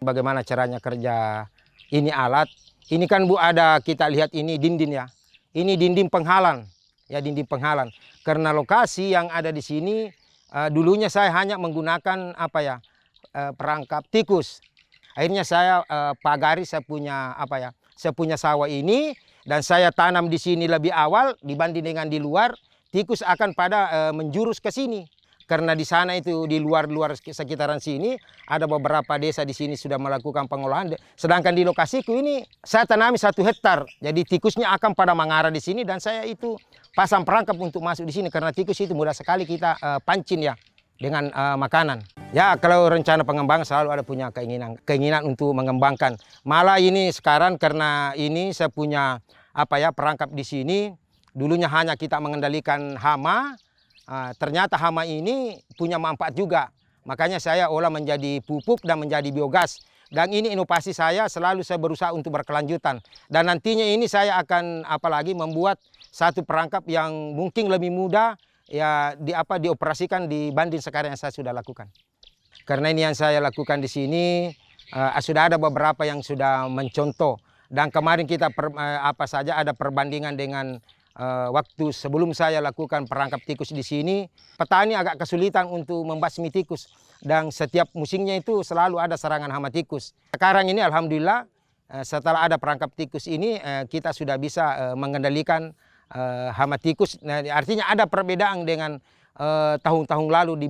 Bagaimana caranya kerja ini alat? Ini kan Bu ada kita lihat ini dinding ya. Ini dinding penghalang, ya dinding penghalang. Karena lokasi yang ada di sini dulunya saya hanya menggunakan perangkap tikus. Akhirnya saya pagari saya punya sawah ini dan saya tanam di sini lebih awal dibanding dengan di luar. Tikus akan pada menjurus ke sini. Karena di sana itu di luar sekitaran sini ada beberapa desa di sini sudah melakukan pengolahan. Sedangkan di lokasiku ini saya tanami 1 hektar. Jadi tikusnya akan pada mengarah di sini dan saya itu pasang perangkap untuk masuk di sini karena tikus itu mudah sekali kita pancing ya dengan makanan. Ya kalau rencana pengembangan selalu ada punya keinginan untuk mengembangkan. Malah ini sekarang karena ini saya punya perangkap di sini. Dulunya hanya kita mengendalikan hama. Ternyata hama ini punya manfaat juga. Makanya saya olah menjadi pupuk dan menjadi biogas. Dan ini inovasi saya selalu saya berusaha untuk berkelanjutan. Dan nantinya ini saya akan membuat satu perangkap yang mungkin lebih mudah ya dioperasikan dibanding sekarang yang saya sudah lakukan. Karena ini yang saya lakukan di sini sudah ada beberapa yang sudah mencontoh. Dan kemarin kita ada perbandingan dengan waktu sebelum saya lakukan perangkap tikus di sini, petani agak kesulitan untuk membasmi tikus dan setiap musimnya itu selalu ada serangan hama tikus. Sekarang ini alhamdulillah setelah ada perangkap tikus ini kita sudah bisa mengendalikan hama tikus. Nah, artinya ada perbedaan dengan tahun-tahun lalu.